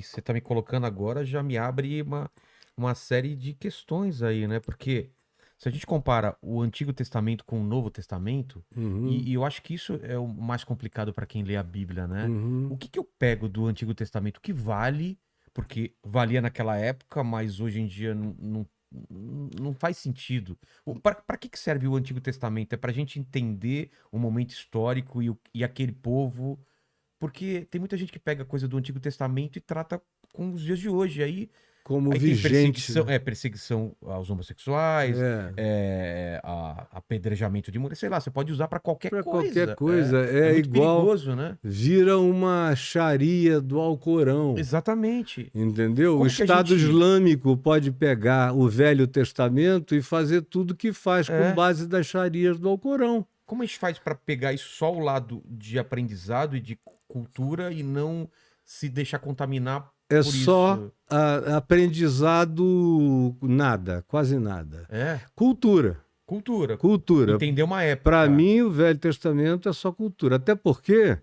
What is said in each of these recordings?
que você está me colocando agora já me abre uma série de questões aí, né? Porque se a gente compara o Antigo Testamento com o Novo Testamento, Uhum, e eu acho que isso é o mais complicado para quem lê a Bíblia, né? uhum. O que que eu pego do Antigo Testamento que vale, porque valia naquela época, mas hoje em dia não faz sentido. Para que serve o Antigo Testamento? É para a gente entender o momento histórico e aquele povo. Porque tem muita gente que pega coisa do Antigo Testamento e trata com os dias de hoje. Como Aí tem vigente, perseguição, né? perseguição aos homossexuais, É, apedrejamento de mulher, sei lá, você pode usar pra qualquer para qualquer coisa. coisa, É é muito igual, perigoso, né? vira uma Sharia do Alcorão. Exatamente. Entendeu? O Como que a Estado gente. Islâmico pode pegar o Velho Testamento e fazer tudo que faz com É, base das Sharias do Alcorão. como a gente faz pra pegar isso só o lado de aprendizado e de cultura e não se deixar contaminar É por só isso? aprendizado, nada, quase nada. É, Cultura, cultura. cultura. Entender uma Para época. mim, o Velho Testamento é só cultura. Até porque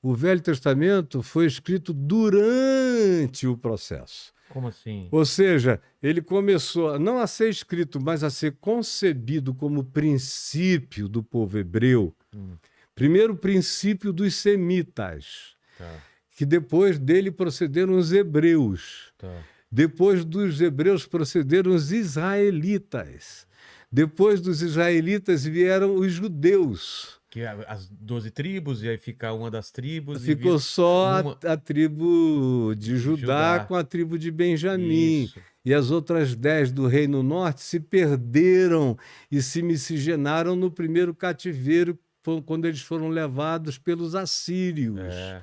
o Velho Testamento foi escrito durante o processo. Como assim? Ou seja, ele começou não a ser escrito, mas a ser concebido como princípio do povo hebreu. Hum, Primeiro, o princípio dos semitas, tá, que depois dele procederam os hebreus. tá. Depois dos hebreus procederam os israelitas. Depois dos israelitas vieram os judeus. Que as 12 tribos, e aí fica uma das tribos e Ficou vira só uma a tribo de de Judá Judá. com a tribo de Benjamim. Isso. E as outras 10 do Reino Norte se perderam e se miscigenaram no primeiro cativeiro, quando eles foram levados pelos assírios. É,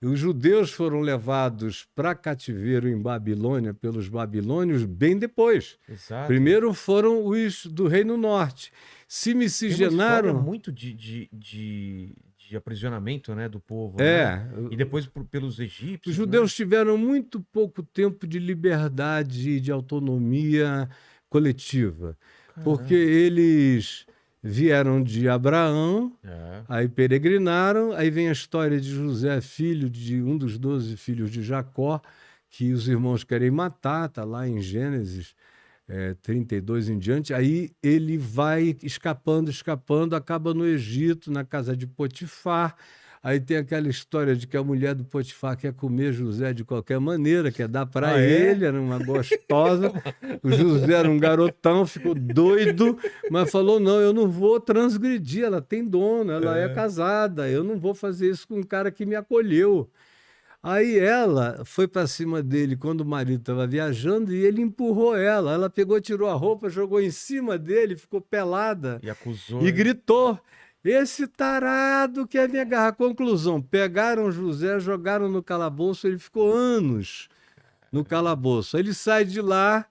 E os judeus foram levados para cativeiro em Babilônia pelos babilônios bem depois. exato. Primeiro foram os do Reino Norte. Se Tem uma história miscigenaram. muito de aprisionamento, né, do povo, né? É, E depois pelos os egípcios, né? judeus tiveram muito pouco tempo de liberdade e de autonomia coletiva, porque Caramba. eles vieram de Abraão, É. aí peregrinaram, aí vem a história de José, filho de um dos 12 filhos de Jacó, que os irmãos querem matar, está lá em Gênesis 32 em diante, aí ele vai escapando, escapando, acaba no Egito, na casa de Potifar. Aí tem aquela história de que a mulher do Potifar quer comer José de qualquer maneira, quer dar para Ah, é? ele, era uma gostosa. O José era um garotão, ficou doido, mas falou: não, eu não vou transgredir, ela tem dono, ela é É. casada, eu não vou fazer isso com um cara que me acolheu. Aí ela foi para cima dele quando o marido estava viajando e ele empurrou ela. Ela pegou, tirou a roupa, jogou em cima dele, ficou pelada E acusou, e né? gritou: esse tarado quer me agarrar. Conclusão: pegaram José, jogaram no calabouço, ele ficou anos no calabouço. Ele sai de lá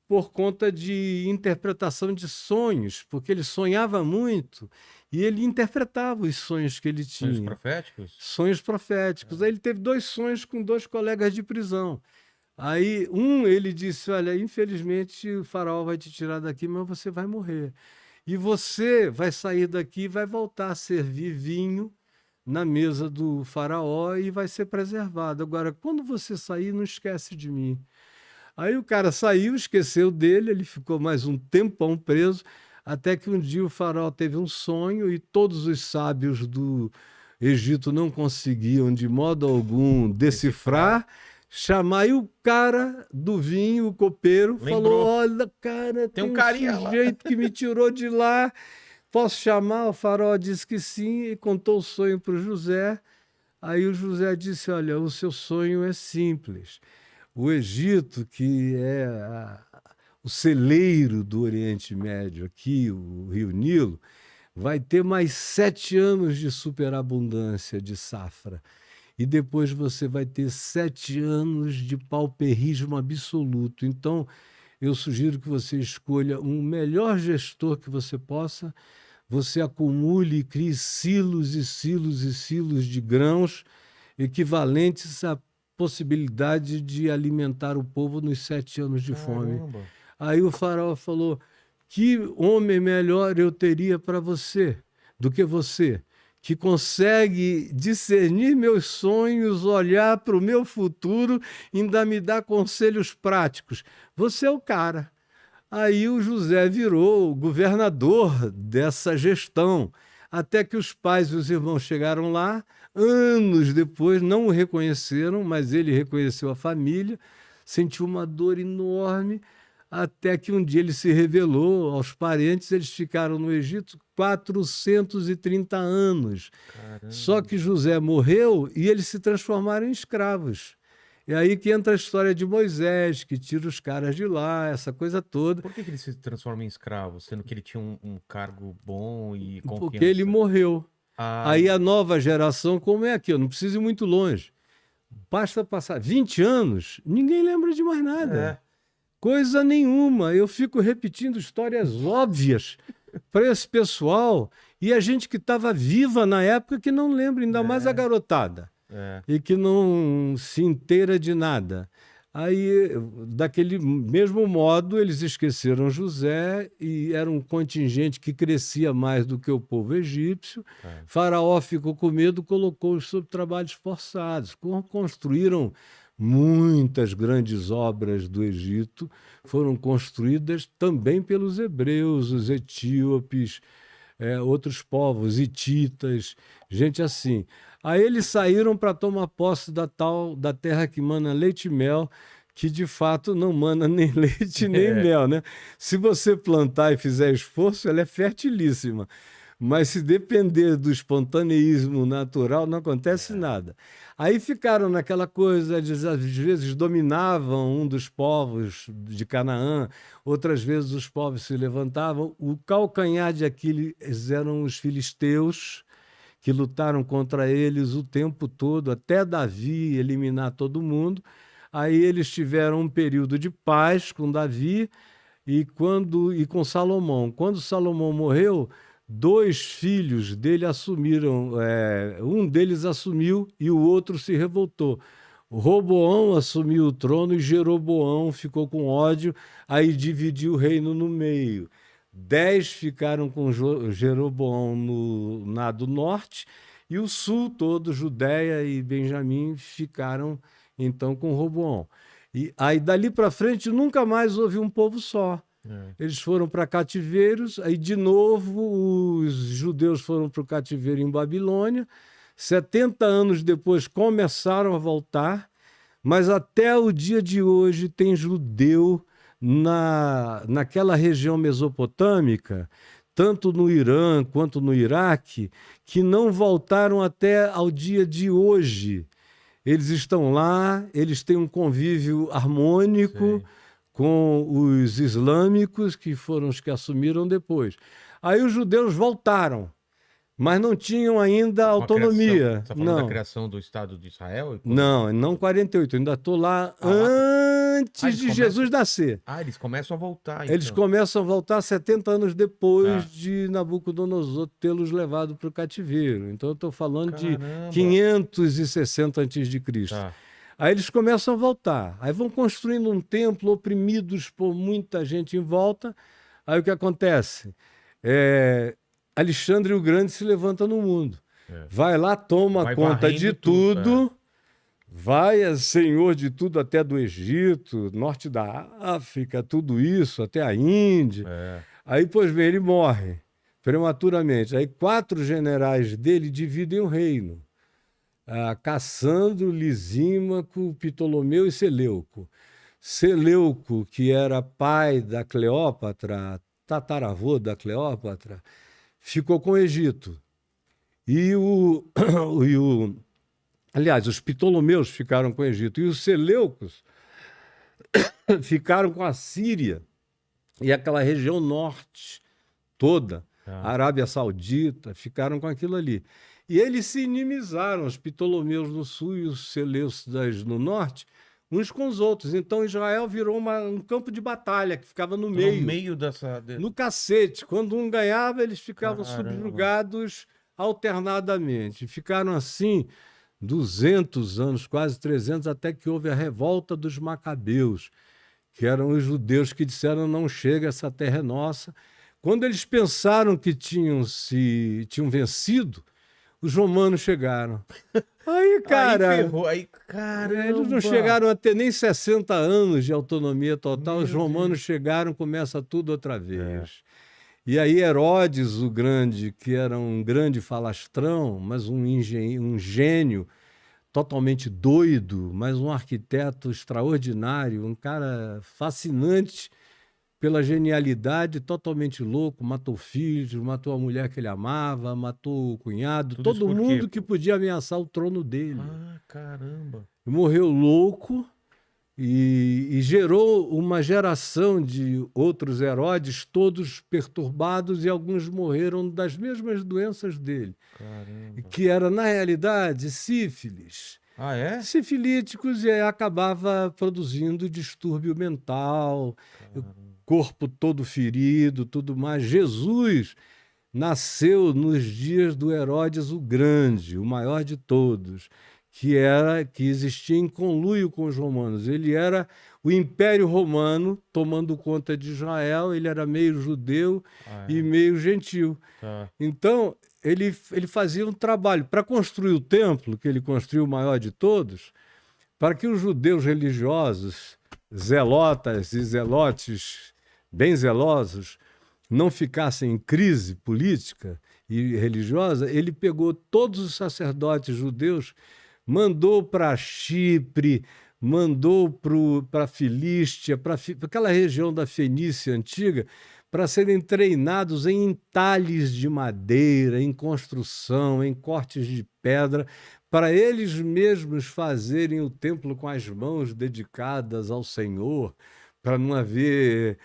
por conta de interpretação de sonhos, porque ele sonhava muito e ele interpretava os sonhos que ele Sonhos tinha. proféticos? Sonhos proféticos. Aí ele teve 2 sonhos com 2 colegas de prisão. Aí um ele disse: olha, infelizmente o faraó vai te tirar daqui, mas você vai morrer. E você vai sair daqui e vai voltar a servir vinho na mesa do faraó e vai ser preservado. Agora, quando você sair, não esquece de mim. Aí o cara saiu, esqueceu dele, ele ficou mais um tempão preso, até que um dia o faraó teve um sonho e todos os sábios do Egito não conseguiam de modo algum Decifrar. decifrar. Chamar e o cara do vinho, o copeiro, falou: Lembrou. olha, cara, Tem um tem um carinha lá. sujeito que me tirou de lá. Posso chamar? O faraó disse que sim e contou o sonho para o José. Aí o José disse: olha, o seu sonho é simples. O Egito, que é o celeiro do Oriente Médio aqui, o Rio Nilo, vai ter mais 7 anos de superabundância de safra. E depois você vai ter 7 anos de pauperismo absoluto. Então, eu sugiro que você escolha um melhor gestor que você possa, você acumule e crie silos e silos e silos de grãos equivalentes à possibilidade de alimentar o povo nos 7 anos de fome. Caramba. Aí o faraó falou: que homem melhor eu teria para você do que você, que consegue discernir meus sonhos, olhar para o meu futuro, ainda me dá conselhos práticos. Você é o cara. Aí o José virou o governador dessa gestão, até que os pais e os irmãos chegaram lá, anos depois, não o reconheceram, mas ele reconheceu a família, sentiu uma dor enorme, até que um dia ele se revelou aos parentes, eles ficaram no Egito 430 anos. Caramba. Só que José morreu e eles se transformaram em escravos. É aí que entra a história de Moisés, que tira os caras de lá, essa coisa toda. Por que ele se transforma em escravo, sendo que ele tinha um cargo bom e confiança? Porque ele morreu. Aí a nova geração, como é aqui, eu não preciso ir muito longe. Basta passar 20 anos, ninguém lembra de mais nada. Coisa nenhuma. Eu fico repetindo histórias óbvias para esse pessoal e a gente que estava viva na época que não lembra, ainda mais a garotada. E que não se inteira de nada. Aí, daquele mesmo modo, eles esqueceram José e era um contingente que crescia mais do que o povo egípcio. Faraó ficou com medo, colocou-os sob trabalhos forçados. Construíram muitas grandes obras do Egito, foram construídas também pelos hebreus, os etíopes, outros povos, hititas, gente assim. Aí eles saíram para tomar posse da terra que mana leite e mel, que de fato não mana nem leite nem mel, né? Se você plantar e fizer esforço, ela é fertilíssima. Mas se depender do espontaneísmo natural, não acontece nada. Aí ficaram naquela coisa, às vezes dominavam um dos povos de Canaã, outras vezes os povos se levantavam. O calcanhar de Aquiles eram os filisteus, que lutaram contra eles o tempo todo, até Davi eliminar todo mundo. Aí eles tiveram um período de paz com Davi e com Salomão. Quando Salomão morreu, 2 filhos dele assumiram, um deles assumiu e o outro se revoltou. Roboão assumiu o trono e Jeroboão ficou com ódio, aí dividiu o reino no meio. 10 ficaram com Jeroboão no lado norte e o sul todo, Judéia e Benjamim, ficaram então com Roboão. E aí dali para frente nunca mais houve um povo só. Eles foram para cativeiros, aí de novo os judeus foram para o cativeiro em Babilônia. 70 anos depois começaram a voltar, mas até o dia de hoje tem judeu naquela região mesopotâmica, tanto no Irã quanto no Iraque, que não voltaram até ao dia de hoje. Eles estão lá, eles têm um convívio harmônico com os islâmicos, que foram os que assumiram depois. Aí os judeus voltaram, mas não tinham ainda autonomia. Você está falando da criação do Estado de Israel? Não 48, ainda estou lá antes de Jesus nascer. Eles começam a voltar, então. Eles começam a voltar 70 anos depois de Nabucodonosor tê-los levado para o cativeiro. Então eu estou falando de 560 a.C. Aí eles começam a voltar. Aí vão construindo um templo, oprimidos por muita gente em volta. Aí o que acontece? Alexandre o Grande se levanta no mundo. Vai lá, toma conta de tudo. Vai, é senhor de tudo, até do Egito, norte da África, tudo isso, até a Índia. Aí, pois bem, ele morre prematuramente. Aí 4 generais dele dividem o reino. Cassandro, Lisímaco, Ptolomeu e Seleuco. Seleuco, que era pai da Cleópatra, tataravô da Cleópatra, ficou com o Egito. Aliás, os Ptolomeus ficaram com o Egito. E os Seleucos ficaram com a Síria e aquela região norte toda, a Arábia Saudita, ficaram com aquilo ali. E eles se inimizaram, os Ptolomeus no sul e os Seleucidas no norte, uns com os outros. Então Israel virou um campo de batalha que ficava no meio. No meio dessa... No cacete. Quando um ganhava, eles ficavam subjugados alternadamente. Ficaram assim 200 anos, quase 300, até que houve a revolta dos Macabeus, que eram os judeus que disseram: não chega, essa terra é nossa. Quando eles pensaram que tinham vencido, os romanos chegaram. Aí, cara, Aí ferrou, aí, eles não caramba. chegaram a ter nem 60 anos de autonomia total, os Meu romanos Deus. chegaram, começa tudo outra vez. E aí Herodes o Grande, que era um grande falastrão, mas um gênio totalmente doido, mas um arquiteto extraordinário, um cara fascinante pela genialidade, totalmente louco, matou filhos, matou a mulher que ele amava, matou o cunhado, Tudo isso todo por quê? mundo que podia ameaçar o trono dele. Ah, caramba. Morreu louco e gerou uma geração de outros Herodes, todos perturbados, e alguns morreram das mesmas doenças dele, Caramba. que era, na realidade, sífilis. Ah, é? Sifilíticos, e aí acabava produzindo distúrbio mental, o Caramba. corpo todo ferido, tudo mais. Jesus nasceu nos dias do Herodes o Grande, o maior de todos, que existia em conluio com os romanos. Ele era o Império Romano tomando conta de Israel, ele era meio judeu Ah, e é? meio gentil. Tá. Então, ele fazia um trabalho para construir o templo, que ele construiu o maior de todos, para que os judeus religiosos, zelotas e zelotes bem zelosos, não ficassem em crise política e religiosa. Ele pegou todos os sacerdotes judeus, mandou para Chipre, mandou para a Filístia, para aquela região da Fenícia antiga, para serem treinados em entalhes de madeira, em construção, em cortes de pedra, para eles mesmos fazerem o templo com as mãos dedicadas ao Senhor, para não haver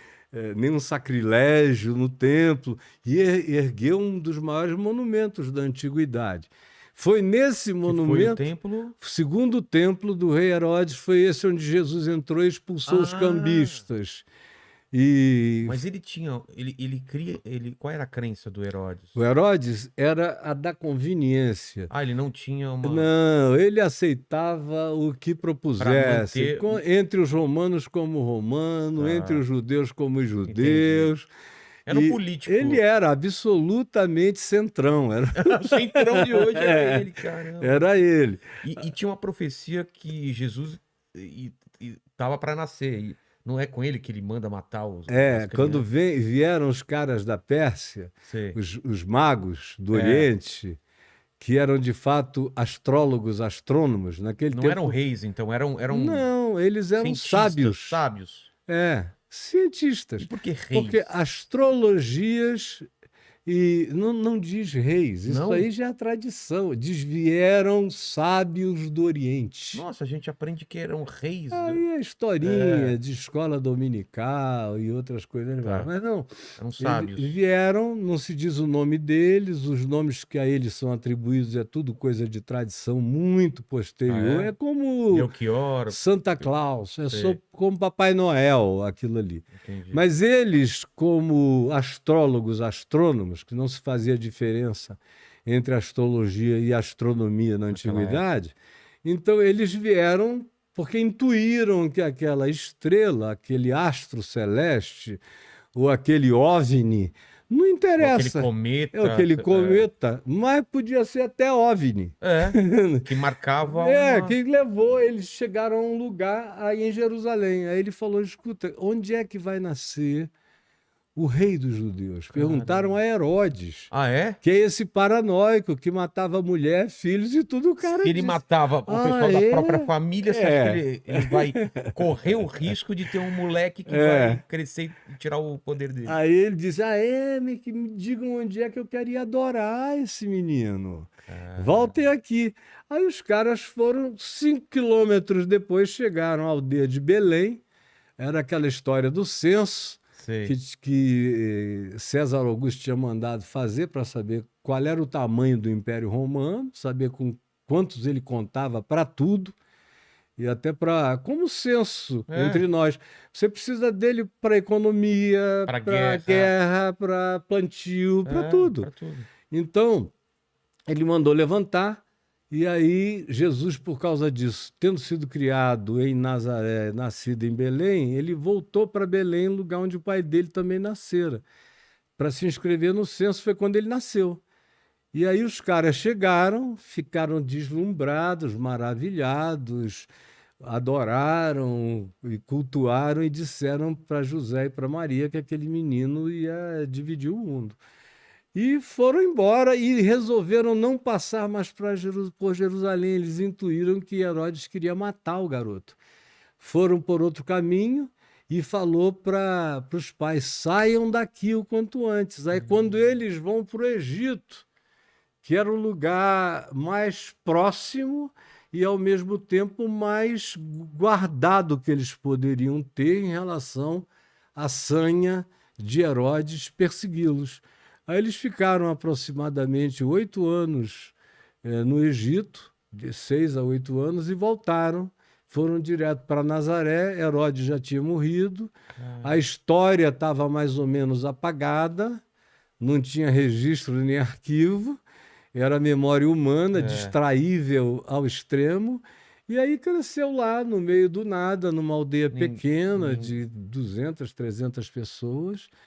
nenhum sacrilégio no templo, e ergueu um dos maiores monumentos da antiguidade. Foi nesse Que foi o monumento, templo. o segundo templo do rei Herodes, foi esse onde Jesus entrou e expulsou os Ah. cambistas. E Mas ele tinha. Ele cria. Qual era a crença do Herodes? o Herodes era a da conveniência. Ah, ele não tinha uma. Não, ele aceitava o que Pra propusesse, manter. entre os romanos como romano, Tá. entre os judeus como os Entendi. judeus. Era um E político. ele era absolutamente centrão, era, O centrão de hoje era ele, caramba. era ele. E tinha uma profecia que Jesus tava para nascer. E não é com ele que ele manda matar as Quando crianças? vieram os caras da Pérsia, Sei. os magos do É. Oriente, que eram de fato astrólogos, astrônomos, naquele Não tempo. eram reis, então, eram Não, eles eram cientistas, sábios. sábios. Cientistas. E por que reis? Porque astrologias, e não diz reis, isso Não? aí já é tradição, diz vieram sábios do Oriente. Nossa, a gente aprende que eram reis. Aí é historinha de escola dominical e outras coisas, Tá. mas não. Eram sábios. Eles vieram, não se diz o nome deles, os nomes que a eles são atribuídos é tudo coisa de tradição muito posterior. Ah, é? É como Melchior. Santa Claus, é só Sei. como Papai Noel, aquilo ali. Entendi. Mas eles, como astrólogos, astrônomos, que não se fazia diferença entre astrologia e astronomia na Naquela antiguidade, então eles vieram porque intuíram que aquela estrela, aquele astro celeste, ou aquele OVNI, não Ou aquele interessa. cometa. É aquele cometa, mas podia ser até OVNI. Que marcava Que levou, eles chegaram a um lugar aí em Jerusalém. Aí ele falou, escuta, onde é que vai nascer o rei dos judeus? Perguntaram a Herodes, Ah, é? que é esse paranoico que matava mulher, filhos e tudo, o cara Se ele disse, matava o pessoal da própria família, você acha que ele vai correr o risco de ter um moleque que vai crescer e tirar o poder dele? Aí ele disse, que me digam onde é que eu queria adorar esse menino. Voltem aqui. Aí os caras foram 5 quilômetros depois, chegaram à aldeia de Belém. Era aquela história do censo Sei. que César Augusto tinha mandado fazer para saber qual era o tamanho do Império Romano, saber com quantos ele contava para tudo. E até para como censo entre nós. Você precisa dele para economia, para guerra, para plantio, para tudo. Pra tudo. Então, ele mandou levantar, e aí Jesus, por causa disso, tendo sido criado em Nazaré, nascido em Belém, ele voltou para Belém, lugar onde o pai dele também nascera, para se inscrever no censo. Foi quando ele nasceu. E aí os caras chegaram, ficaram deslumbrados, maravilhados, adoraram e cultuaram e disseram para José e para Maria que aquele menino ia dividir o mundo. E foram embora e resolveram não passar mais por Jerusalém. Eles intuíram que Herodes queria matar o garoto. Foram por outro caminho e falou para os pais: saiam daqui o quanto antes. Aí, quando eles vão para o Egito, que era o lugar mais próximo e, ao mesmo tempo, mais guardado que eles poderiam ter em relação à sanha de Herodes persegui-los. Aí eles ficaram aproximadamente 8 anos no Egito, de 6 a 8 anos, e voltaram. Foram direto para Nazaré. Herodes já tinha morrido, a história estava mais ou menos apagada, não tinha registro nem arquivo, era memória humana, distraível ao extremo. E aí cresceu lá, no meio do nada, numa aldeia pequena de 200, 300 pessoas.